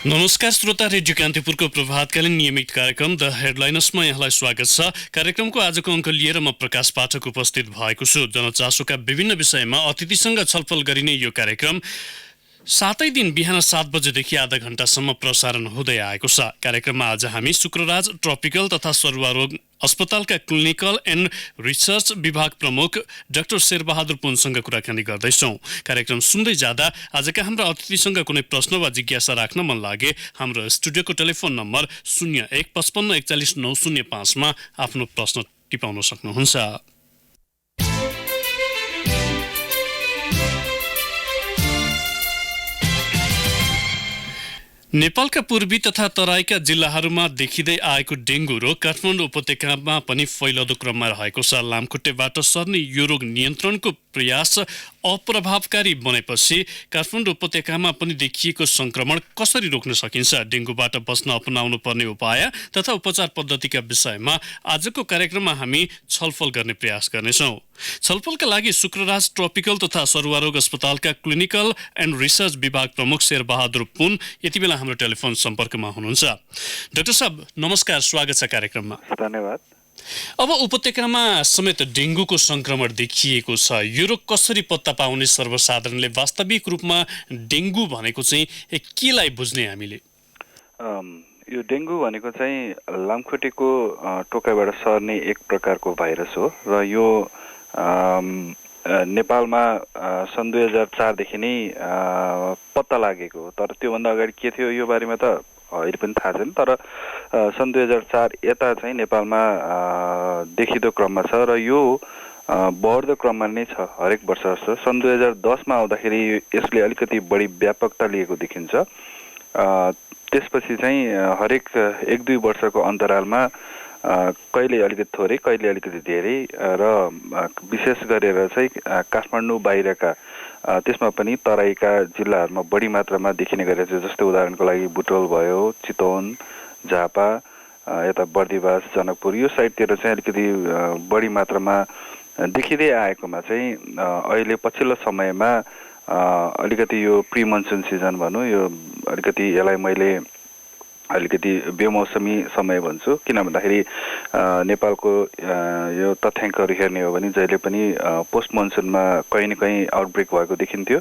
नमस्कार श्रोता, रेडियो कान्तिपुरको प्रभातकालीन नियमित कार्यक्रम द हेडलाइनर्समा यहाँलाई स्वागत छ। कार्यक्रमको आजको अङ्क लिएर म प्रकाश पाठक उपस्थित भएको छु। जनचासोका विभिन्न विषयमा अतिथिसँग छलफल गरिने यो कार्यक्रम सातै दिन बिहान 7 बजेदेखि आधा घण्टासम्म प्रसारण हुँदै आएको छ। कार्यक्रममा आज हामी शुक्रराज ट्रपिकल तथा सरुवा रोग अस्पतालका क्लिनिकल एन्ड रिसर्च विभाग प्रमुख डाक्टर शेरबहादुर पुनसँग कुराकानी गर्दैछौँ। कार्यक्रम सुन्दै जाँदा आजका हाम्रा अतिथिसँग कुनै प्रश्न वा जिज्ञासा राख्न मन लागे हाम्रो स्टुडियोको टेलिफोन नम्बर 0155414905 मा आफ्नो प्रश्न टिपाउन सक्नुहुन्छ। नेपालका पूर्वी तथा तराईका जिल्लाहरूमा देखिँदै आएको डेङ्गु रोग काठमाडौँ उपत्यकामा पनि फैलदो क्रममा रहेको छ। लामखुट्टेबाट सर्ने यो रोग नियन्त्रणको प्रयास अप्रभावकारी बनेपछि काठमाडौँ उपत्यकामा पनि देखिएको संक्रमण कसरी रोक्न सकिन्छ, डेङ्गुबाट बच्न अपनाउनु पर्ने उपाय तथा उपचार पद्धतिका विषयमा आजको कार्यक्रममा हामी छलफल गर्ने प्रयास गर्नेछौँ। छलफलका लागि शुक्रराज ट्रपिकल तथा सरुवा रोग अस्पतालका क्लिनिकल एन्ड रिसर्च विभाग प्रमुख शेरबहादुर पुन यति बेला हाम्रो टेलिफोन सम्पर्कमा हुनुहुन्छ। डाक्टर साहब नमस्कार, स्वागत छ कार्यक्रममा। धन्यवाद। अब उपत्यकामा समेत डेङ्गुको संक्रमण देखिएको छ। यो रोग कसरी पत्ता पाउने सर्वसाधारणले? वास्तविक रूपमा डेङ्गु भनेको चाहिँ केलाई बुझ्ने हामीले? यो डेङ्गु भनेको चाहिँ लामखुट्टेको टोकाइबाट सर्ने एक प्रकारको भाइरस हो र यो नेपालमा सन् 2004 देखि नै पत्ता लागेको हो। तर त्योभन्दा अगाडि के थियो यो बारेमा त अहिले पनि थाहा छैन। तर सन् 2004 यता चाहिँ नेपालमा देखिँदो क्रममा छ र यो बढ्दो क्रममा नै छ हरेक वर्ष जस्तो। सन् 2010 मा आउँदाखेरि यसले अलिकति बढी व्यापकता लिएको देखिन्छ। त्यसपछि चाहिँ हरेक 1-2 वर्षको अन्तरालमा कहिले अलिकति थोरै कहिले अलिकति धेरै र विशेष गरेर चाहिँ काठमाडौँ बाहिरका त्यसमा पनि तराईका जिल्लाहरूमा बढी मात्रामा देखिने गरेको छ। जस्तै उदाहरणको लागि बुटोल भयो, चितवन, झापा, यता बर्दिवास, जनकपुर यो साइडतिर चाहिँ अलिकति बढी मात्रामा देखिँदै आएकोमा चाहिँ अहिले पछिल्लो समयमा अलिकति यो प्री मनसुन सिजन भनौँ, यो अलिकति यसलाई मैले अलिकति बेमौसमी समय भन्छु। किन भन्दाखेरि नेपालको यो तथ्याङ्कहरू हेर्ने हो भने जहिले पनि पोस्ट मनसुनमा कहीँ न कहीँ आउटब्रेक भएको देखिन्थ्यो।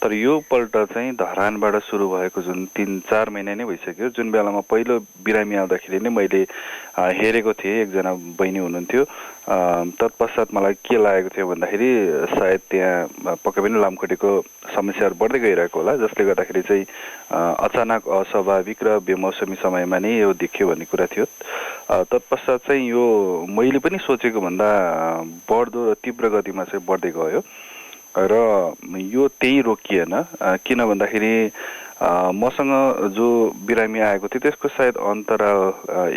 तर यो पल्ट चाहिँ धरानबाट सुरु भएको जुन 3-4 महिना नै भइसक्यो, जुन बेलामा पहिलो बिरामी आउँदाखेरि नै मैले हेरेको थिएँ, एकजना बहिनी हुनुहुन्थ्यो। तत्पश्चात मलाई के लागेको थियो भन्दाखेरि सायद त्यहाँ पक्कै पनि लामखुट्टेको समस्याहरू बढ्दै गइरहेको होला, जसले गर्दाखेरि चाहिँ अचानक अस्वाभाविक र बेमौसमी समयमा नै यो देखियो भन्ने कुरा थियो। तत्पश्चात चाहिँ यो मैले पनि सोचेको भन्दा बढ्दो र तीव्र गतिमा चाहिँ बढ्दै गयो र यो त्यही रोकिएन। किन भन्दाखेरि मसँग जो बिरामी आएको थियो त्यसको सायद अन्तराल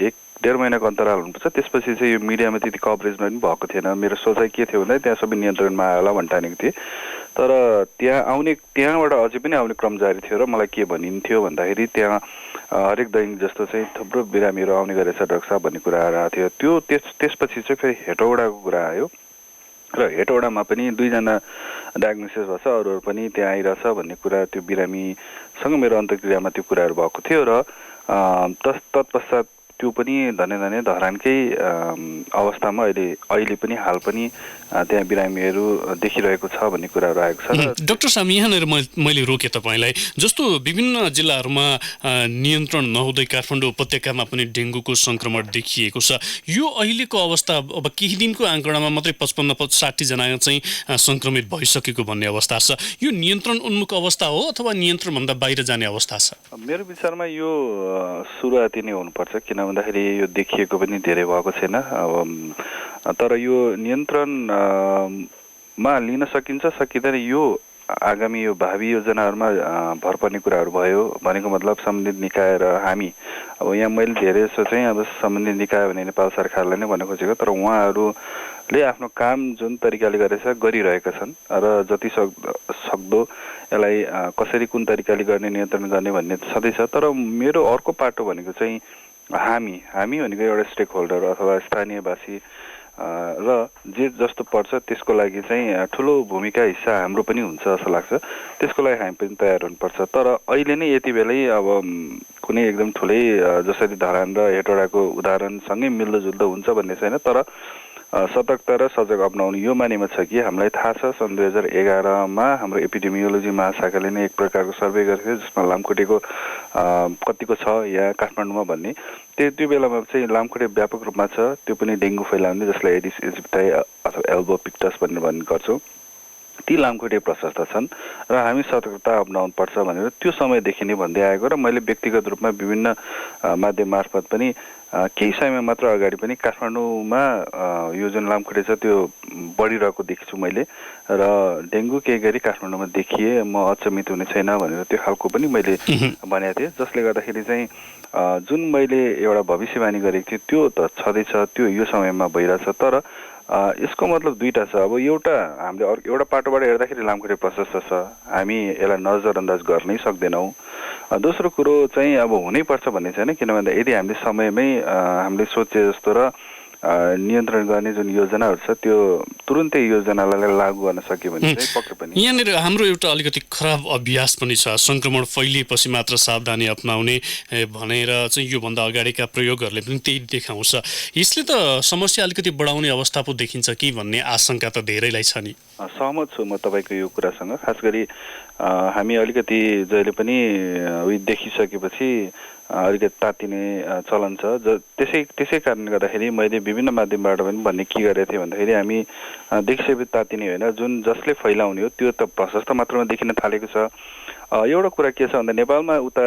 1-1.5 महिनाको अन्तराल हुनुपर्छ। त्यसपछि चाहिँ यो मिडियामा त्यति कभरेजमा पनि भएको थिएन। मेरो सोचाइ के थियो भन्दा त्यहाँ सबै नियन्त्रणमा आयो होला भन्ने ठानेको थिएँ। तर त्यहाँबाट अझै पनि आउने क्रम जारी थियो र मलाई के भनिन्थ्यो भन्दाखेरि त्यहाँ हरेक दैनिक जस्तो चाहिँ थुप्रो बिरामीहरू आउने गरेछ डाक्टर साहब भन्ने कुराहरू आएको थियो। त्यसपछि चाहिँ फेरि हेटौडाको कुरा आयो र हेटौडामा पनि 2 जना डायग्नोसिस भएको छ, अरूहरू पनि त्यहाँ आइरहेछ भन्ने कुरा त्यो बिरामीसँग मेरो अन्तर्क्रियामा त्यो कुराहरू भएको थियो र तत्पश्चात त्यो पनि धने धरानकै अवस्थामा अहिले पनि हाल पनि त्यहाँ बिरामीहरू देखिरहेको छ भन्ने कुराहरू आएको छ। डाक्टर साहब यहाँनिर मैले रोकेँ तपाईँलाई। जस्तो विभिन्न जिल्लाहरूमा नियन्त्रण नहुँदै काठमाडौँ उपत्यकामा पनि डेङ्गुको संक्रमण देखिएको छ। यो अहिलेको अवस्था अब केही दिनको आँकडामा मात्रै 55-60 जना चाहिँ संक्रमित भइसकेको भन्ने अवस्था छ। यो नियन्त्रण उन्मुख अवस्था हो अथवा नियन्त्रणभन्दा बाहिर जाने अवस्था छ? मेरो विचारमा यो सुरुवाती नै हुनुपर्छ। किन भन्दाखेरि यो देखिएको पनि धेरै भएको छैन। तर यो नियन्त्रणमा लिन सकिँदैन। यो आगामी यो भावी योजनाहरूमा भर पर्ने कुराहरू भयो भनेको मतलब सम्बन्धित निकाय र हामी अब यहाँ मैले धेरै जस्तो चाहिँ अब सम्बन्धित निकाय भने नेपाल सरकारलाई नै भन्न खोजेको, तर उहाँहरूले आफ्नो काम जुन तरिकाले गरिरहेका छन् र जति सक्दो यसलाई कसरी कुन तरिकाले गर्ने नियन्त्रण गर्ने भन्ने सधैँ छ। तर मेरो अर्को पाटो भनेको चाहिँ हामी भनेको एउटा स्टेक होल्डर अथवा स्थानीयवासी र जे जस्तो पर्छ त्यसको लागि चाहिँ ठुलो भूमिका हिस्सा हाम्रो पनि हुन्छ जस्तो लाग्छ। त्यसको लागि हामी पनि तयार हुनुपर्छ। तर अहिले नै यति बेलै अब कुनै एकदम ठुलै जसरी धरान र हेटौडाको उदाहरणसँगै मिल्दोजुल्दो हुन्छ भन्ने छैन। तर सतर्कता र सजग अपनाउनु यो मानेमा छ कि हामीलाई थाहा छ सन् 2011मा हाम्रो एपिडेमियोलोजी महाशाखाले नै एक प्रकारको सर्वे गरेको थियो जसमा लामखुट्टेको कतिको छ यहाँ काठमाडौँमा भन्ने। त्यो बेलामा चाहिँ लामखुट्टे व्यापक रूपमा छ, त्यो पनि डेङ्गु फैलाउने जसलाई एडिस इजिप्टाई अथवा एल्बो पिक्टस भन्ने गर्छौँ। ती लामखुट्टे प्रशस्त छन् र हामी सतर्कता अपनाउनु पर्छ भनेर त्यो समयदेखि नै भन्दै आएको र मैले व्यक्तिगत रूपमा विभिन्न माध्यम मार्फत पनि केही समय मात्र अगाडि पनि काठमाडौँमा यो जुन लामखुट्टे छ त्यो बढिरहेको देखेछु मैले र डेङ्गु केही गरी काठमाडौँमा देखिए म अचम्मित हुने छैन भनेर त्यो खालको पनि मैले भनेको थिएँ। जसले गर्दाखेरि चाहिँ जुन मैले एउटा भविष्यवाणी गरेको थिएँ त्यो त छँदैछ, त्यो यो समयमा भइरहेछ। तर यसको मतलब दुईटा छ। अब एउटा हामीले एउटा पाटोबाट हेर्दाखेरि लामखुट्टे प्रशस्त छ, हामी यसलाई नजरअन्दाज गर्नै सक्दैनौँ। दोस्रो कुरो चाहिँ अब हुनैपर्छ भन्ने छैन, किन भन्दा यदि हामीले समयमै हामीले सोचे जस्तो र नियन्त्रण गर्ने जुन योजनाहरू छ त्यो तुरुन्तै योजनालाई लागू गर्न सक्यो भने चाहिँ पक्कै पनि। यहाँनिर हाम्रो एउटा अलिकति खराब अभ्यास पनि छ, संक्रमण फैलिएपछि मात्र सावधानी अपनाउने भनेर चाहिँ योभन्दा अगाडिका प्रयोगहरूले पनि त्यही देखाउँछ। यसले त समस्या अलिकति बढाउने अवस्था पो देखिन्छ कि भन्ने आशंका त धेरैलाई छ नि। सहमत छु म तपाईँको यो कुरासँग। खास गरी हामी अलिकति जहिले पनि देखिसकेपछि अलिकति तातिने चलन छ। त्यसै कारणले गर्दाखेरि मैले विभिन्न माध्यमबाट पनि भन्ने के गरेको थिएँ भन्दाखेरि हामी देखिसकेपछि तातिने होइन, जुन जसले फैलाउने हो त्यो त प्रशस्त मात्रामा देखिन थालेको छ। एउटा कुरा के छ भन्दा नेपालमा उता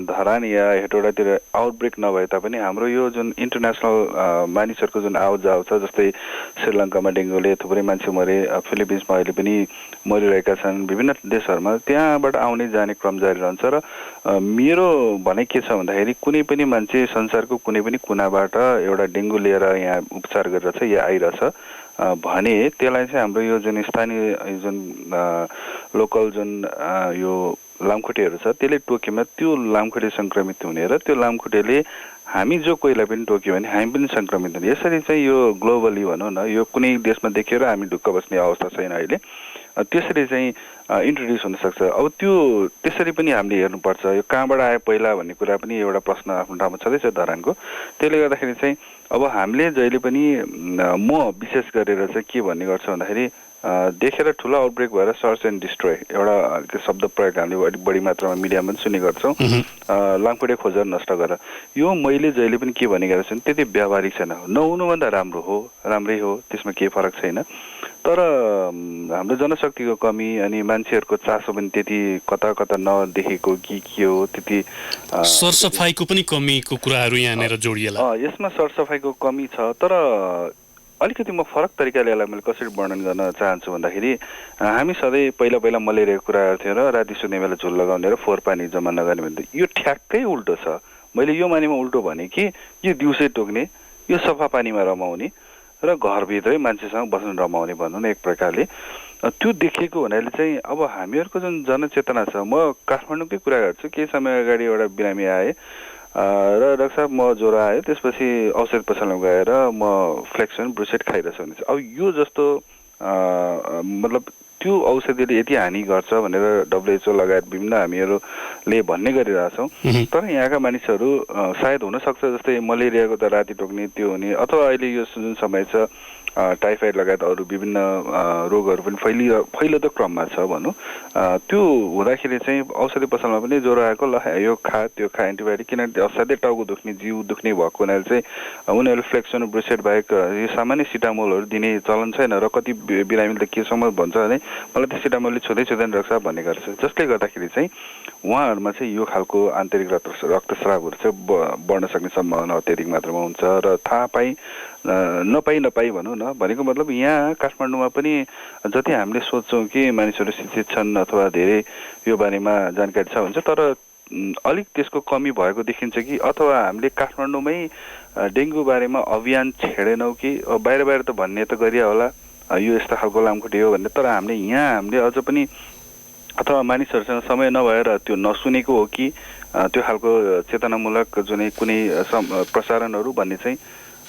धरान या हेटौडातिर आउटब्रेक नभए तापनि हाम्रो यो जुन इन्टरनेसनल मानिसहरूको जुन आवाज जाव छ, जस्तै श्रीलङ्कामा डेङ्गुले थुप्रै मान्छे मरे, फिलिपिन्समा अहिले पनि मरिरहेका छन्, विभिन्न देशहरूमा त्यहाँबाट आउने जाने क्रम जारी रहन्छ। र मेरो भनाइ के छ भन्दाखेरि कुनै पनि मान्छे संसारको कुनै पनि कुनाबाट एउटा डेङ्गु लिएर यहाँ उपचार गरिरहेछ या आइरहेछ भने त्यसलाई चाहिँ हाम्रो यो जुन स्थानीय जुन लोकल जुन यो लामखुट्टेहरू छ त्यसले टोकेमा त्यो लामखुट्टे सङ्क्रमित हुने र त्यो लामखुट्टेले हामी जो कोहीलाई पनि टोक्यो भने हामी पनि सङ्क्रमित हुने। यसरी चाहिँ यो ग्लोबली भनौँ न, यो कुनै देशमा देखियो र हामी ढुक्क बस्ने अवस्था छैन अहिले। त्यसरी चाहिँ इन्ट्रोड्युस हुनसक्छ। अब त्यो त्यसरी पनि हामीले हेर्नुपर्छ, यो कहाँबाट आयो पहिला भन्ने कुरा पनि एउटा प्रश्न आफ्नो ठाउँमा छँदैछ धरानको। त्यसले गर्दाखेरि चाहिँ अब हामीले जहिले पनि म विशेष गरेर चाहिँ के भन्ने गर्छु भन्दाखेरि देखेर ठुलो आउटब्रेक भएर सर्च एन्ड डिस्ट्रोय एउटा शब्द प्रयोग हामीले अलिक बढी मात्रामा मिडियामा पनि सुने गर्छौँ, लामखुट्टे खोजेर नष्ट गर। यो मैले जहिले पनि के भने गरेको छु त्यति व्यावहारिक छैन। नहुनुभन्दा राम्रो हो, राम्रै हो, त्यसमा केही फरक छैन। तर हाम्रो जनशक्तिको कमी अनि मान्छेहरूको चासो पनि त्यति कता कता नदेखेको कि के हो, त्यति सरसफाइको पनि कमीको कुराहरू यहाँनिर जोडिएला। यसमा सरसफाइको कमी छ। तर अलिकति म फरक तरिकाले यसलाई मैले कसरी वर्णन गर्न चाहन्छु भन्दाखेरि हामी सधैँ पहिला मलेरियाको कुरा गर्थ्यौँ र राति सुत्ने बेला झुल लगाउने र फोहोर पानी जम्मा नगर्ने भन्दा यो ठ्याक्कै उल्टो छ। मैले यो मानेमा उल्टो भने कि यो दिउँसै टोक्ने, यो सफा पानीमा रमाउने र घरभित्रै मान्छेसँग बस्न रमाउने भनौँ न एक प्रकारले। त्यो देखेको हुनाले चाहिँ अब हामीहरूको जुन जनचेतना छ, म काठमाडौँकै कुरा गर्छु। केही समय अगाडि एउटा बिरामी आए र डाक्टर साहब म ज्वरो आयो, त्यसपछि औषध पसलमा गएर म फ्लेक्सन ब्रुसेट खाइरहेछु भने अब यो जस्तो मतलब त्यो औषधिले यति हानि गर्छ भनेर WHO लगायत विभिन्न हामीहरूले भन्ने गरिरहेछौँ। तर यहाँका मानिसहरू सायद हुनसक्छ जस्तै मलेरियाको त राति टोक्ने त्यो हुने, अथवा अहिले यो जुन समय छ टाइफाइड लगायत अरू विभिन्न रोगहरू पनि फैलिँदो क्रममा छ भनौँ। त्यो हुँदाखेरि चाहिँ औषधि पसलमा पनि ज्वरो आएको ल यो खा त्यो खा एन्टिबायोटिक, किनभने असाध्यै टाउको दुख्ने जिउ दुख्ने भएको हुनाले चाहिँ उनीहरूले फ्लेक्सन ब्रुसेट बाहेक यो सामान्य सिटामोलहरू दिने चलन छैन। र कति बिरामीले त केसम्म भन्छ भने मलाई त सिटामोलले छुँदैन रक्सा भन्ने गर्छ। जसले गर्दाखेरि चाहिँ उहाँहरूमा चाहिँ यो खालको आन्तरिक रक्तस्रावहरू चाहिँ बढ्न सक्ने सम्भावना अत्याधिक मात्रामा हुन्छ। र थाहा नपाई भनौँ न, भनेको मतलब यहाँ काठमाडौँमा पनि जति हामीले सोच्छौँ कि मानिसहरू शिक्षित छन् अथवा धेरै यो बारेमा जानकारी छ भन्छ, तर अलिक त्यसको कमी भएको देखिन्छ कि अथवा हामीले काठमाडौँमै डेङ्गु बारेमा अभियान छेडेनौँ कि बाहिर त भन्ने त गरिया होला यो यस्तो खालको लामखुट्टे हो भन्ने, तर हामीले अझ पनि अथवा मानिसहरूसँग समय नभएर त्यो नसुनेको हो कि त्यो खालको चेतनामूलक जुनै कुनै प्रसारणहरू भन्ने चाहिँ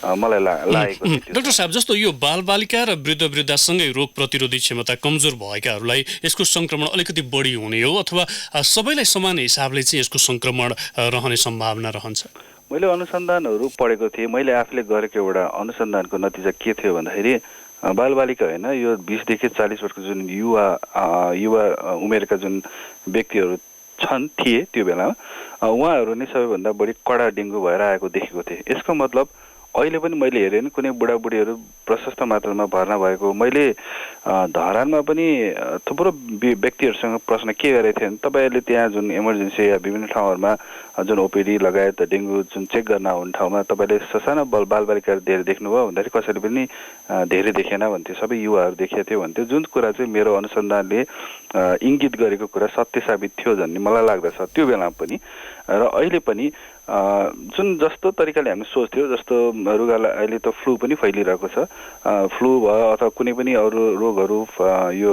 मलाई लागेको थियो। डाक्टर साहब, जस्तो यो बालबालिका र वृद्धवृद्धासँगै रोग प्रतिरोधी क्षमता कमजोर भएकाहरूलाई यसको संक्रमण अलिकति बढी हुने हो अथवा सबैलाई समान हिसाबले चाहिँ यसको संक्रमण रहने सम्भावना रहन्छ? मैले अनुसन्धानहरू पढेको थिएँ। मैले आफूले गरेको एउटा अनुसन्धानको नतिजा के थियो भन्दाखेरि बालबालिका होइन, यो 20 देखि 40 वर्षको जुन युवा उमेरका जुन व्यक्तिहरू थिए त्यो बेलामा उहाँहरू नै सबैभन्दा बढी कडा डेङ्गु भएर आएको देखेको थिएँ। यसको मतलब अहिले पनि मैले हेरेँ कुनै बुढाबुढीहरू प्रशस्त मात्रामा भर्ना भएको। मैले धरानमा पनि थुप्रो व्यक्तिहरूसँग प्रश्न के गरेको थिएँ भने तपाईँहरूले त्यहाँ जुन इमर्जेन्सी या विभिन्न ठाउँहरूमा जुन ओपिडी लगायत डेङ्गु जुन चेक गर्न आउने ठाउँमा तपाईँले ससाना बालबालिकाहरू धेरै देख्नुभयो भन्दाखेरि कसैले पनि धेरै देखेन भन्थ्यो, सबै युवाहरू देखेको थियो भन्थ्यो। जुन कुरा चाहिँ मेरो अनुसन्धानले इङ्गित गरेको कुरा सत्य साबित थियो भन्ने मलाई लाग्दछ त्यो बेलामा पनि। र अहिले पनि जुन जस्तो तरिकाले हामी सोच्थ्यौँ, जस्तो रुगाला अहिले त फ्लू पनि फैलिरहेको छ, फ्लू भयो अथवा कुनै पनि अरू रोगहरू यो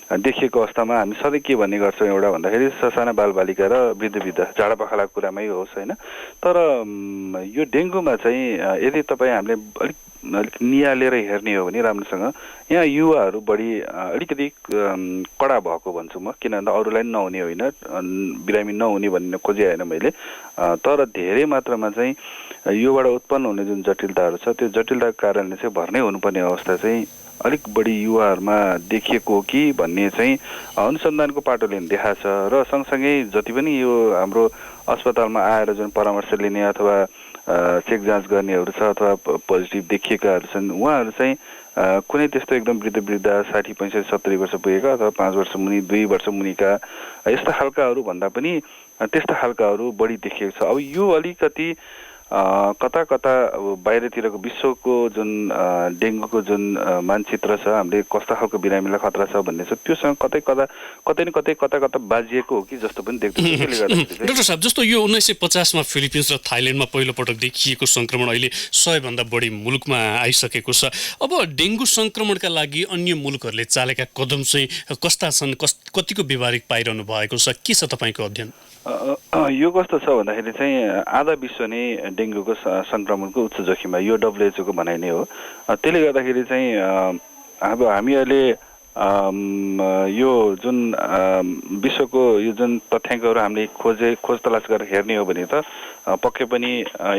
देखिएको अवस्थामा हामी सधैँ के भन्ने गर्छौँ एउटा भन्दाखेरि ससाना बालबालिका र वृद्ध झाडापखालाको कुरामै होस् होइन। तर यो डेङ्गुमा चाहिँ यदि तपाईँ हामीले अलिक नियालेर हेर्ने हो भने राम्रोसँग यहाँ युवाहरू बढी अलिकति कडा भएको भन्छु म। किन भन्दा अरूलाई पनि नहुने होइन, बिरामी नहुने भन्ने खोजिआएन मैले। तर धेरै मात्रामा चाहिँ योबाट उत्पन्न हुने जुन जटिलताहरू छ त्यो जटिलताको कारणले चाहिँ भर्नै हुनुपर्ने अवस्था चाहिँ अलिक बढी युवाहरूमा देखिएको हो कि भन्ने चाहिँ अनुसन्धानको पाटोले देखाएको छ। र सँगसँगै जति पनि यो हाम्रो अस्पतालमा आएर जुन परामर्श लिने अथवा चेक जाँच गर्नेहरू छ अथवा पोजिटिभ देखिएकाहरू छन् उहाँहरू चाहिँ कुनै त्यस्तो एकदम वृद्ध 60, 65, 70 वर्ष पुगेका अथवा 5 वर्ष मुनि 2 वर्ष मुनिका यस्ता खालकाहरू भन्दा पनि त्यस्ता खालकाहरू बढी देखिएको छ। अब यो अलिकति कता कता बाहिरतिरको विश्वको जुन डेङ्गुको जुन मानचित्र छ, हामीले कस्ता खालको बिरामीलाई खतरा छ भन्ने छ, त्योसँग कतै न कता बाजिएको हो कि जस्तो पनि देख्छु। त्यसले गर्दा डाक्टर साहब, जस्तो यो 1950 मा फिलिपिन्स र थाइल्यान्डमा पहिलो पटक देखिएको संक्रमण अहिले 100 भन्दा बढी मुलुकमा आइसकेको छ। अब डेङ्गु संक्रमणका लागि अन्य मुलुकहरूले चालेका कदम चाहिँ कस्ता छन्, कतिको व्यवहारिक पाइरहनु भएको छ, के छ तपाईँको अध्ययन? यो कस्तो छ भन्दाखेरि चाहिँ आधा विश्व नै डेङ्गुको संक्रमणको उच्च जोखिममा, यो WHO को भनाइ नै हो। त्यसले गर्दाखेरि चाहिँ अब हामी अहिले यो जुन विश्वको यो जुन तथ्याङ्कहरू हामीले खोज तलास गरेर हेर्ने हो भने त पक्कै पनि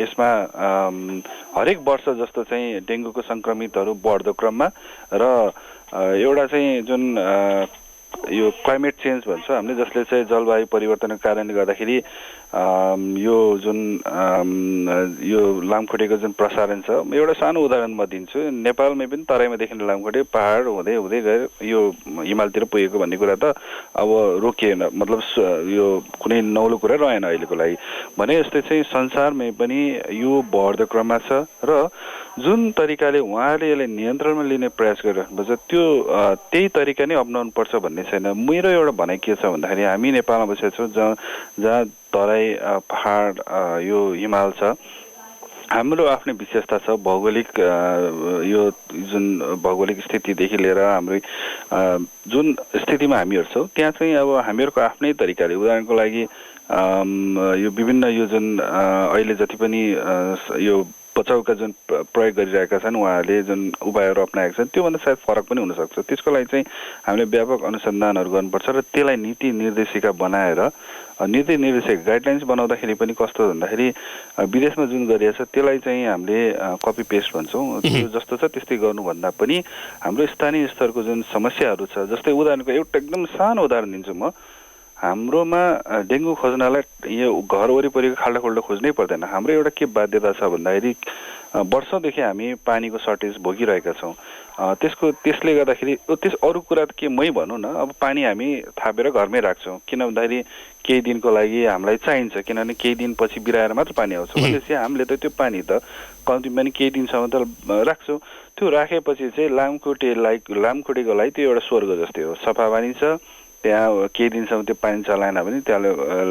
यसमा हरेक वर्ष जस्तो चाहिँ डेङ्गुको सङ्क्रमितहरू बढ्दो क्रममा र एउटा चाहिँ जुन यो क्लाइमेट चेन्ज भन्छ हामीले, जसले चाहिँ जलवायु परिवर्तनको कारणले गर्दाखेरि यो जुन यो लामखुट्टेको जुन प्रसारण छ, एउटा सानो उदाहरण म दिन्छु। नेपालमै पनि तराईमा देखिने लामखुट्टे पहाड हुँदै गएर यो हिमालतिर पुगेको भन्ने कुरा त अब रोकिएन, मतलब यो कुनै नौलो कुरा रहेन अहिलेको लागि भने जस्तै चाहिँ संसारमै पनि यो बढ्दो क्रममा छ। र जुन तरिकाले उहाँले यसलाई नियन्त्रणमा लिने प्रयास गरिराख्नुपर्छ त्यो त्यही तरिका नै अप्नाउनु पर्छ भन्ने छैन। मेरो एउटा भनाइ के छ भन्दाखेरि हामी नेपालमा बसेका छौँ जहाँ तराई पहाड यो हिमाल छ, हाम्रो आफ्नै विशेषता छ। भौगोलिक यो जुन भौगोलिक स्थितिदेखि लिएर हाम्रो जुन स्थितिमा हामीहरू छौँ त्यहाँ चाहिँ अब हामीहरूको आफ्नै तरिकाले, उदाहरणको लागि यो विभिन्न यो जुन अहिले जति पनि यो बचाउका जुन प्रयोग गरिरहेका छन् उहाँहरूले जुन उपायहरू अप्नाएका छन् त्योभन्दा सायद फरक पनि हुनसक्छ। त्यसको लागि चाहिँ हामीले व्यापक अनुसन्धानहरू गर्नुपर्छ र त्यसलाई नीति निर्देशिका बनाएर नीति निर्देशिका गाइडलाइन्स बनाउँदाखेरि पनि कस्तो भन्दाखेरि विदेशमा जुन गरिएको छ त्यसलाई चाहिँ हामीले कपी पेस्ट भन्छौँ, त्यो जस्तो छ त्यस्तै गर्नुभन्दा पनि हाम्रो स्थानीय स्तरको जुन समस्याहरू छ, जस्तै उदाहरणको एउटा एकदम सानो उदाहरण दिन्छु म। हाम्रोमा डेङ्गु खोज्नलाई यो घर वरिपरिको खाल्डो खोज्नै पर्दैन। हाम्रो एउटा के बाध्यता छ भन्दाखेरि वर्षौँदेखि हामी पानीको सर्टेज भोगिरहेका छौँ। त्यसले गर्दाखेरि अरू कुरा त के मै भनौँ न, अब पानी हामी थापेर घरमै राख्छौँ किन भन्दाखेरि केही दिनको लागि हामीलाई चाहिन्छ, किनभने केही दिनपछि बिराएर मात्र पानी आउँछ। भनेपछि हामीले त त्यो पानी त कम्तीमा पनि केही दिनसम्म त राख्छौँ। त्यो राखेपछि चाहिँ लामखुट्टेको लागि त्यो एउटा स्वर्ग जस्तै हो। सफा पानी छ, त्यहाँ केही दिनसम्म त्यो पानी चलाएन भने त्यहाँ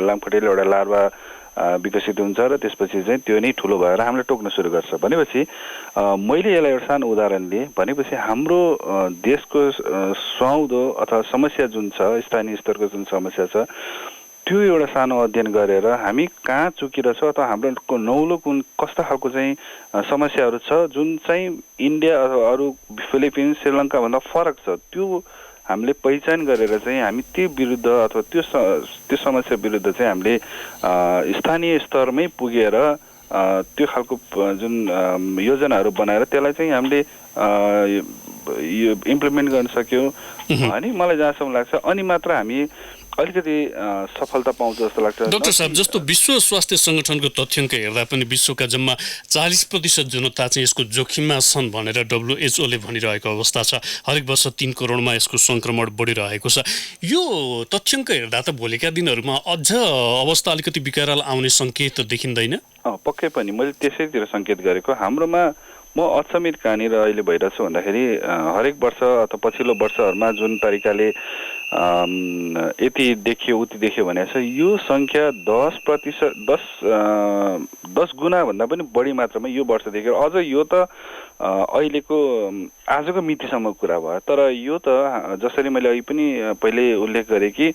लामखुट्टेले एउटा लार्वा विकसित हुन्छ र त्यसपछि चाहिँ त्यो नै ठुलो भएर हामीलाई टोक्न सुरु गर्छ। भनेपछि मैले यसलाई एउटा सानो उदाहरण दिएँ। भनेपछि हाम्रो देशको सुहाउँदो अथवा समस्या जुन छ, स्थानीय स्तरको जुन समस्या छ त्यो एउटा सानो अध्ययन गरेर हामी कहाँ चुकिरहेछौँ अथवा हाम्रो नौलो कुन कस्ता खालको चाहिँ समस्याहरू छ जुन चाहिँ इन्डिया अथवा अरू फिलिपिन्स श्रीलङ्काभन्दा फरक छ त्यो हामीले पहिचान गरेर चाहिँ हामी त्यो विरुद्ध अथवा त्यो समस्या विरुद्ध चाहिँ हामीले स्थानीय स्तरमै पुगेर त्यो खालको जुन योजनाहरू बनाएर त्यसलाई चाहिँ हामीले यो इम्प्लिमेन्ट गर्न सक्यौँ अनि मलाई जहाँसम्म लाग्छ अनि मात्र हामी अलिकति सफलता पाउँछ जस्तो लाग्छ। डाक्टर साहब, जस्तो विश्व स्वास्थ्य संगठनको तथ्याङ्क हेर्दा पनि विश्वका जम्मा 40% जनता चाहिँ यसको जोखिममा छन् भनेर WHO ले भनिरहेको अवस्था छ। हरेक वर्ष 3 करोडमा यसको संक्रमण बढिरहेको छ। यो तथ्याङ्क हेर्दा त भोलिका दिनहरूमा अझ अवस्था अलिकति बिकराल आउने सङ्केत देखिँदैन? पक्कै पनि मैले त्यसैतिर सङ्केत गरेको। हाम्रोमा म अचम्मित कहाँनिर अहिले भइरहेछु भन्दाखेरि हरेक वर्ष अथवा पछिल्लो वर्षहरूमा जुन तरिकाले यति देखियो उति देखियो भनेको छ यो सङ्ख्या 10 गुणाभन्दा पनि बढी मात्रामा यो वर्ष देख्यो। अझ यो त अहिलेको आजको मितिसम्म कुरा भयो। तर यो त जसरी मैले अघि पनि पहिले उल्लेख गरेँ कि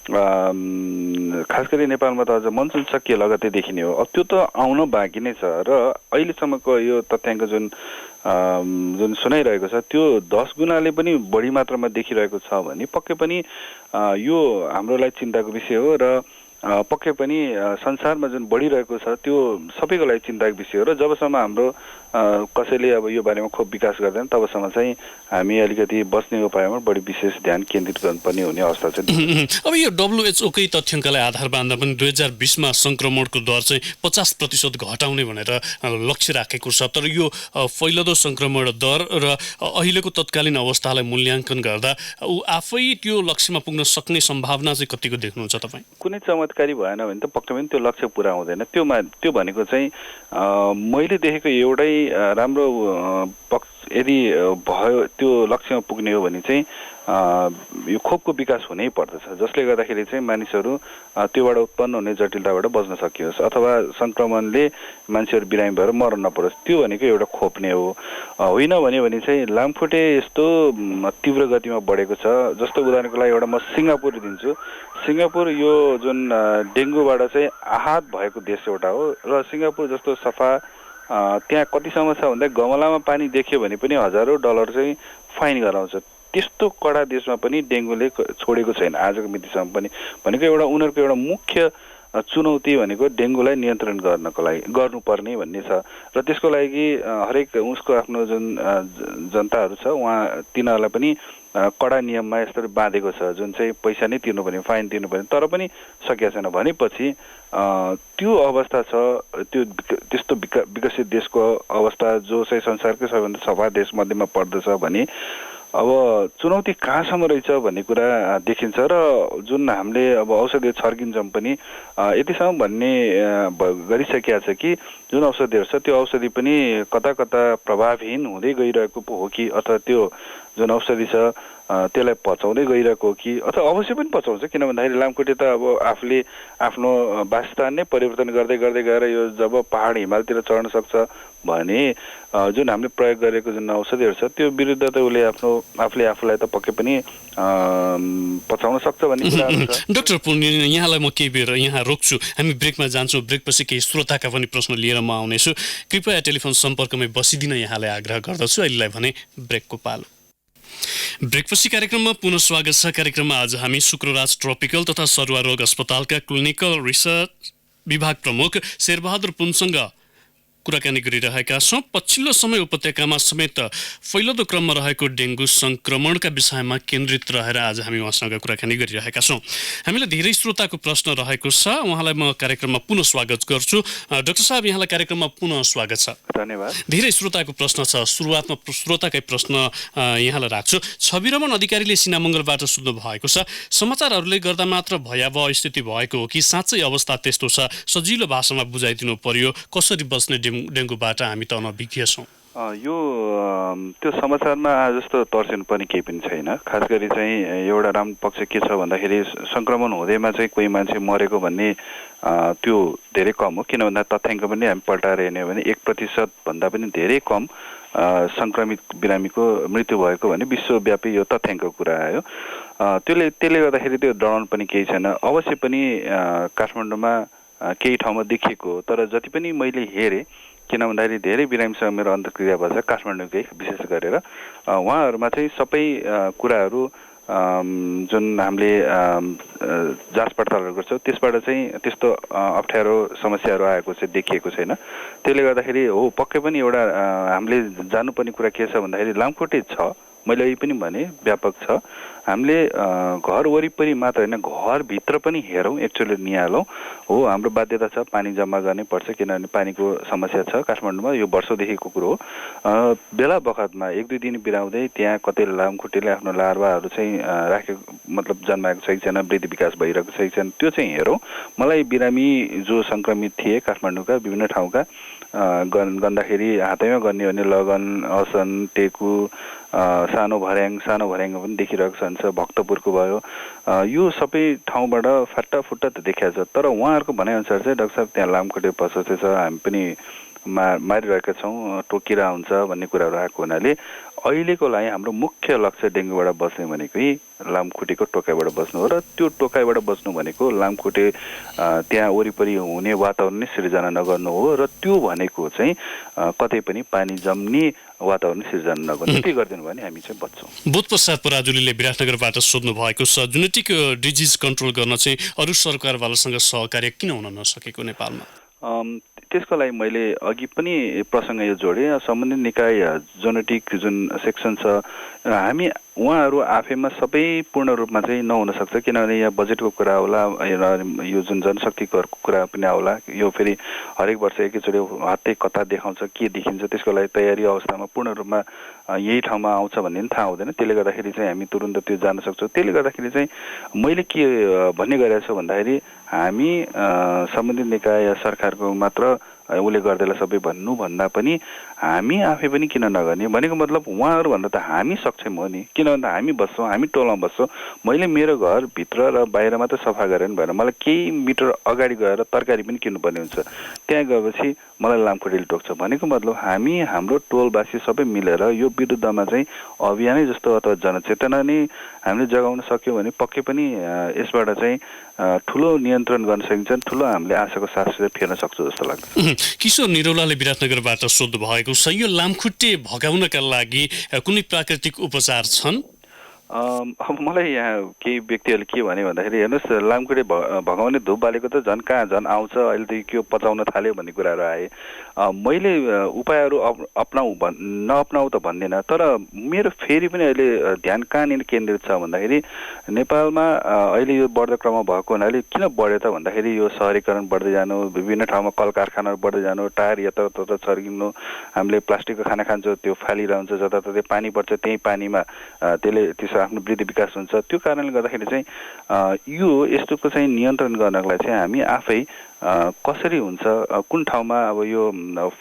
खास गरी नेपालमा त अझ मनसुन सकिए लगत्तै देखिने हो। अब त्यो त आउन बाँकी नै छ र अहिलेसम्मको यो तथ्याङ्क जुन सुनाइरहेको छ त्यो 10 गुणाले पनि बढी मात्रामा देखिरहेको छ भने पक्कै पनि यो हाम्रो लागि चिन्ताको विषय हो र पक्कै पनि संसारमा जुन बढिरहेको छ त्यो सबैको लागि चिन्ताको विषय हो र जबसम्म हाम्रो कसैले अब यो बारेमा खोप विकास गर्दैन तबसम्म चाहिँ हामी अलिकति बस्ने उपायमा बढी विशेष ध्यान केन्द्रित गर्नुपर्ने हुने अवस्था छ। अब यो WHO कै तथ्याङ्कलाई आधार बाँध्दा पनि 2020मा संक्रमणको दर चाहिँ 50% घटाउने भनेर लक्ष्य राखेको छ। तर यो फैलदो संक्रमण दर र अहिलेको तत्कालीन अवस्थालाई मूल्याङ्कन गर्दा ऊ आफै त्यो लक्ष्यमा पुग्न सक्ने सम्भावना चाहिँ कतिको देख्नुहुन्छ तपाईँ? कुनै चमत्कारी भएन भने त पक्कै पनि त्यो लक्ष्य पुरा हुँदैन। त्यो भनेको चाहिँ मैले देखेको एउटै राम्रो पक्ष यदि भयो त्यो लक्ष्यमा पुग्ने हो भने चाहिँ यो खोपको विकास हुनै पर्दछ जसले गर्दाखेरि चाहिँ मानिसहरू त्योबाट उत्पन्न हुने जटिलताबाट बच्न सकियोस् अथवा संक्रमणले मान्छेहरू बिरामी भएर मर्न नपरोस्। त्यो भनेको एउटा खोप नै हो। होइन भने चाहिँ लामखुट्टे यस्तो तीव्र गतिमा बढेको छ। जस्तो उदाहरणको लागि एउटा म सिङ्गापुर दिन्छु। सिङ्गापुर यो जुन डेङ्गुबाट चाहिँ आहत भएको देश एउटा हो र सिङ्गापुर जस्तो सफा त्यहाँ कतिसम्म छ भन्दा गमलामा पानी देख्यो भने पनि $1000 चाहिँ फाइन गराउँछ। त्यस्तो कडा देशमा पनि डेङ्गुले छोडेको छैन आजको मितिसम्म पनि। भनेको एउटा उनीहरूको एउटा मुख्य चुनौती भनेको डेङ्गुलाई नियन्त्रण गर्नुपर्ने भन्ने छ र त्यसको लागि हरेक उसको आफ्नो जुन जनताहरू छ तिनीहरूलाई पनि कडा नियममा यस्तो बाँधेको छ जुन चाहिँ पैसा नै तिर्नुपर्ने फाइन तिर्नुपर्ने तर पनि सकिएको छैन भनेपछि त्यो अवस्था छ। त्यस्तो विकसित देशको अवस्था जो चाहिँ संसारकै सबैभन्दा सफा देश मध्येमा पर्दछ भने अब चुनौती कहाँसम्म रहेछ भन्ने कुरा देखिन्छ र जुन हामीले अब औषधि छर्किन्छौँ पनि यतिसम्म भन्ने गरिसकेका छ कि जुन औषधिहरू छ त्यो औषधि पनि कता कता प्रभावहीन हुँदै गइरहेको हो कि अथवा त्यो जुन औषधि छ त्यसलाई पचाउँदै गइरहेको हो कि अथवा अवश्य पनि पचाउँछ। किन भन्दाखेरि लामखुट्टे त अब आफूले आफ्नो वासस्थान नै परिवर्तन गर्दै गर्दै गएर यो जब पहाड हिमालतिर चढ्न सक्छ भने जुन हामीले प्रयोग गरेको जुन औषधिहरू छ त्यो विरुद्ध त उसले आफूले आफूलाई त पक्कै पनि पचाउन सक्छ भन्ने कुरा छ। डाक्टर पुण्य, यहाँलाई म केही बेर यहाँ रोक्छु, हामी ब्रेकमा जान्छौँ। ब्रेकपछि केही श्रोताका पनि प्रश्न लिएर म आउनेछु। कृपया टेलिफोन सम्पर्कमै बसिदिन यहाँलाई आग्रह गर्दछु। अहिलेलाई भने ब्रेकको पालो। ब्रेकपछि कार्यक्रममा पुनः स्वागत छ। कार्यक्रममा आज हामी शुक्रराज ट्रपिकल तथा सरुवा रोग अस्पतालका क्लिनिकल रिसर्च विभाग प्रमुख शेरबहादुर पुनसँग कुराकानी गरिरहेका छौँ। पछिल्लो समय उपत्यकामा समेत फैलदो क्रममा रहेको डेङ्गु संक्रमणका विषयमा केन्द्रित रहेर आज हामी उहाँसँग कुराकानी गरिरहेका छौँ। हामीलाई धेरै श्रोताको प्रश्न रहेको छ, उहाँलाई म कार्यक्रममा पुनः स्वागत गर्छु। डाक्टर साहब, यहाँलाई कार्यक्रममा पुनः स्वागत छ। धन्यवाद। धेरै श्रोताको प्रश्न छ। सुरुवातमा श्रोताकै प्रश्न यहाँलाई राख्छु। छविरमन अधिकारीले सिनामङ्गलबाट सुन्नु भएको छ, समाचारहरूले गर्दा मात्र भयावह स्थिति भएको हो कि साँच्चै अवस्था त्यस्तो छ? सजिलो भाषामा बुझाइदिनु पर्यो, कसरी बस्ने डेङ्गुबाट हामी त अनभिज्ञ छौँ। यो त्यो समाचारमा जस्तो तर्सिनु पनि केही पनि छैन। खास गरी चाहिँ एउटा राम्रो पक्ष के छ भन्दाखेरि संक्रमण हुँदैमा चाहिँ कोही मान्छे मरेको भन्ने त्यो धेरै कम हो। किन भन्दा तथ्याङ्क पनि हामी पल्टाएर हेर्ने हो भने 1% भन्दा पनि धेरै कम संक्रमित बिरामीको मृत्यु भएको भने विश्वव्यापी यो तथ्याङ्कको कुरा आयो। त्यसले गर्दाखेरि त्यो डराउनु पनि केही छैन। अवश्य पनि काठमाडौँमा केही ठाउँमा देखिएको हो, तर जति पनि मैले हेरेँ, किन भन्दाखेरि धेरै बिरामीसँग मेरो अन्तर्क्रिया भएछ काठमाडौँकै विशेष गरेर, उहाँहरूमा चाहिँ सबै कुराहरू जुन हामीले जाँच पडतालहरू गर्छौँ त्यसबाट चाहिँ त्यस्तो अप्ठ्यारो समस्याहरू आएको चाहिँ देखिएको छैन। त्यसले गर्दाखेरि हो पक्कै पनि एउटा हामीले जान्नुपर्ने कुरा के छ भन्दाखेरि लामखुट्टे छ, मैले यही पनि भने व्यापक छ। हामीले घर वरिपरि मात्र होइन घरभित्र पनि हेरौँ, एकचोटि निहालौँ। हो हाम्रो बाध्यता छ, पानी जम्मा गर्नै पर्छ, किनभने पानीको समस्या छ काठमाडौँमा, यो वर्षौँदेखिको कुरो हो। बेला बखतमा 1-2 दिन बिराउँदै त्यहाँ कतै लामखुट्टेले आफ्नो लार्वाहरू चाहिँ राखेको मतलब जन्माएको छ कि छैन, वृद्धि विकास भइरहेको छ कि छैन, त्यो चाहिँ हेरौँ। मलाई बिरामी जो सङ्क्रमित थिए काठमाडौँका विभिन्न ठाउँका गन्दाखेरि हातैमा गर्ने हो भने लगन, असन, टेकु, सानो भर्याङमा पनि देखिरहेको छ, भक्तपुरको भयो, यो सबै ठाउँबाट फाटाफुट्टा त देखिएको छ। तर उहाँहरूको भनाइअनुसार चाहिँ डाक्टर साहब त्यहाँ लामखुट्टे पसोसे छ, हामी पनि मारिरहेका छौँ, टोकिरा हुन्छ भन्ने कुराहरू आएको हुनाले अहिलेको लागि हाम्रो मुख्य लक्ष्य डेङ्गुबाट बच्ने भनेकै लामखुट्टेको टोकाइबाट बस्नु हो। र त्यो टोकाइबाट बस्नु भनेको लामखुट्टे त्यहाँ वरिपरि हुने वातावरण नै सिर्जना नगर्नु हो। र त्यो भनेको चाहिँ कतै पनि पानी जम्ने वातावरण सिर्जना नगर्नु, के गरिदिनु भने हामी चाहिँ बच्छौँ। बुध प्रसाद पराजुलीले विराटनगरबाट सोध्नु भएको छ, जेनेटिक डिजिज कन्ट्रोल गर्न चाहिँ अरू सरकारवालासँग सहकार्य किन हुन नसकेको नेपालमा? त्यसको लागि मैले अघि पनि प्रसङ्ग यो जोडेँ। सम्बन्धित निकाय जेनेटिक जुन सेक्सन छ, हामी उहाँहरू आफैमा सबै पूर्ण रूपमा चाहिँ नहुन सक्छ, किनभने यहाँ बजेटको कुरा होला, यो जुन जनशक्तिको कुरा पनि आउला। यो फेरि हरेक वर्ष एकैचोटि हत्तै कता देखाउँछ, के देखिन्छ, त्यसको लागि तयारी अवस्थामा पूर्ण रूपमा यही ठाउँमा आउँछ भन्ने पनि थाहा हुँदैन। त्यसले गर्दाखेरि चाहिँ हामी तुरुन्त त्यो जान सक्छौँ। त्यसले गर्दाखेरि चाहिँ मैले के भन्ने गरेको छु भन्दाखेरि हामी सम्बन्धित निकाय सरकारको मात्र उसले गर्दैला सबै भन्नुभन्दा पनि हामी आफै पनि किन नगर्ने भनेको मतलब उहाँहरू भन्दा त हामी सक्षम हो नि। किन भन्दा हामी बस्छौँ, हामी टोलमा बस्छौँ। मैले मेरो घरभित्र र बाहिर मात्र सफा गरेर भएन, मलाई केही मिटर अगाडि गएर तरकारी पनि किन्नुपर्ने हुन्छ। त्यहाँ गएपछि मलाई लामखुट्टेले टोक्छ भनेको मतलब हामी हाम्रो टोलवासी सबै मिलेर यो विरुद्धमा चाहिँ अभियानै जस्तो अथवा जनचेतना नै हामीले जगाउन सक्यौँ भने पक्कै पनि यसबाट चाहिँ ठुलो नियन्त्रण गर्न सकिन्छ, ठुलो हामीले आशाको साथ फेर्न सक्छौँ जस्तो लाग्छ। किशोर निरौलाले विराटनगरबाट सोध्नु भएको छ, यो लामखुट्टे भगाउनका लागि कुनै प्राकृतिक उपचार छन्? अब मलाई यहाँ केही व्यक्तिहरूले के भने भन्दाखेरि हेर्नुहोस्, लामखुट्टे भगाउने धुप बालेको त झन् कहाँ झन् आउँछ, अहिले त के पचाउन थाल्यो भन्ने कुराहरू आए। मैले उपायहरू नअपनाऊ त भन्दिनँ, तर मेरो फेरि पनि अहिले ध्यान कहाँनिर केन्द्रित छ भन्दाखेरि नेपालमा अहिले यो बढ्दो क्रममा भएको हुनाले किन बढ्यो त भन्दाखेरि यो सहरीकरण बढ्दै जानु, विभिन्न ठाउँमा कल कारखानाहरू बढ्दै जानु, टायर यताउता छर्किनु, हामीले प्लास्टिकको खाना खान्छौँ त्यो फालिरहन्छ, जताततै पानी पर्छ त्यही पानीमा त्यसले आफ्नो वृद्धि विकास हुन्छ। त्यो कारणले गर्दाखेरि चाहिँ यो यस्तोको चाहिँ नियन्त्रण गर्नको लागि चाहिँ हामी आफै कसरी हुन्छ, कुन ठाउँमा अब यो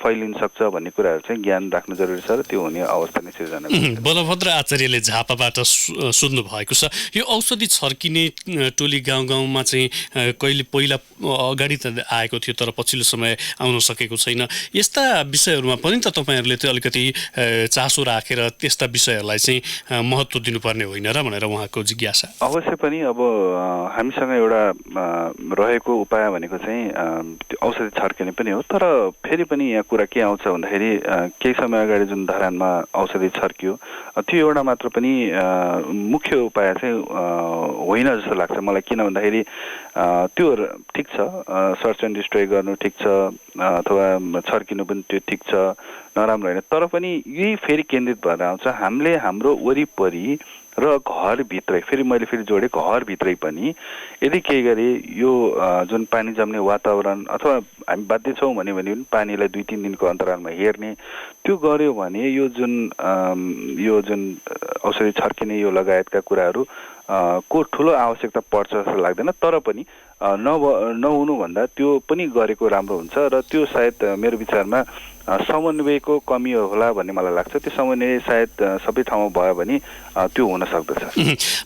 फैलिन सक्छ भन्ने कुराहरू चाहिँ ज्ञान राख्नु जरुरी छ र त्यो हुने अवस्था नै सिर्जना गर्छ। बलभद्र आचार्यले झापाबाट सोध्नु भएको छ, यो औषधि छर्किने टोली गाउँ गाउँमा चाहिँ कहिले पहिला अगाडि त आएको थियो तर पछिल्लो समय आउन सकेको छैन। यस्ता विषयहरूमा पनि त तपाईँहरूले चाहिँ अलिकति चासो राखेर त्यस्ता विषयहरूलाई चाहिँ महत्त्व दिनुपर्ने होइन र भनेर उहाँको जिज्ञासा। अवश्य पनि अब हामीसँग एउटा रहेको उपाय भनेको चाहिँ औषधि छर्किने पनि हो, तर फेरि पनि यहाँ कुरा के आउँछ भन्दाखेरि केही समय अगाडि जुन धरानमा औषधि छर्कियो त्यो एउटा मात्र पनि मुख्य उपाय चाहिँ होइन जस्तो लाग्छ मलाई। किन भन्दाखेरि त्यो ठिक छ, सर्च एन्ड डिस्ट्रोय गर्नु ठिक छ, अथवा छर्किनु पनि त्यो ठिक छ, नराम्रो होइन, तर पनि यही फेरि केन्द्रित भएर आउँछ हामीले हाम्रो वरिपरि र घरभित्रै, फेरि मैले जोडेँ घरभित्रै पनि यदि केही गरे यो जुन पानी जम्ने वातावरण अथवा हामी बाध्य छौँ भने पनि पानीलाई 2-3 दिनको अन्तरालमा हेर्ने त्यो गर्यो भने यो जुन औषधि छर्किने यो लगायतका कुराहरू को ठुलो आवश्यकता पर्छ जस्तो लाग्दैन। तर पनि नहुनुभन्दा त्यो पनि गरेको राम्रो हुन्छ र त्यो सायद मेरो विचारमा समन्वयको कमी होला भन्ने मलाई लाग्छ। त्यो समन्वय सायद सबै ठाउँमा भयो भने त्यो हुन सक्दछ।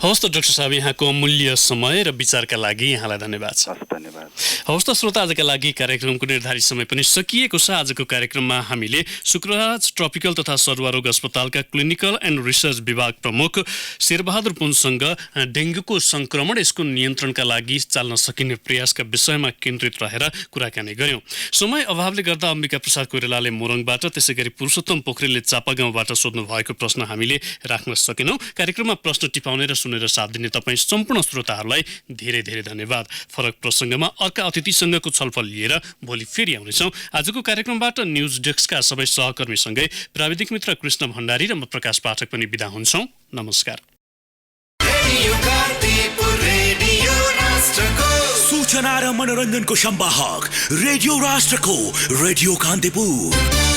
हवस् त डाक्टर साहब, यहाँको अमूल्य समय र विचारका लागि यहाँलाई धन्यवाद। हस्, धन्यवाद। हवस् त श्रोता, आजका लागि कार्यक्रमको निर्धारित समय पनि सकिएको छ। आजको कार्यक्रममा हामीले शुक्रबार राज ट्रपिकल तथा सरुवा रोग अस्पतालका क्लिनिकल एन्ड रिसर्च विभाग प्रमुख शेरबहादुर पुनसँग डेङ्गुको संक्रमण यसको नियन्त्रणका लागि चाल्न सकिने प्रयासका विषयमा केन्द्रित रहेर कुराकानी गर्यौं। समय अभावले गर्दा अम्बिका प्रसाद कोइरालाले मोरङबाट, त्यसैगरी पुरुषोत्तम पोखरेलले चापागाउँबाट सोध्नु भएको प्रश्न हामीले राख्न सकेनौं। कार्यक्रममा प्रश्न टिपाउने र सुनेर साथ दिने तपाईँ सम्पूर्ण श्रोताहरूलाई धेरै धेरै धन्यवाद। फरक प्रसङ्गमा अर्का अतिथिसँगको छलफल लिएर भोलि फेरि आउनेछौँ। आजको कार्यक्रमबाट न्युज डेस्कका सबै सहकर्मीसँगै प्राविधिक मित्र कृष्ण भण्डारी र म प्रकाश पाठक पनि बिदा हुन्छौँ। नमस्कार। सूचना र मनोरञ्जनको संवाहक रेडियो राष्ट्रको रेडियो कान्तिपुर।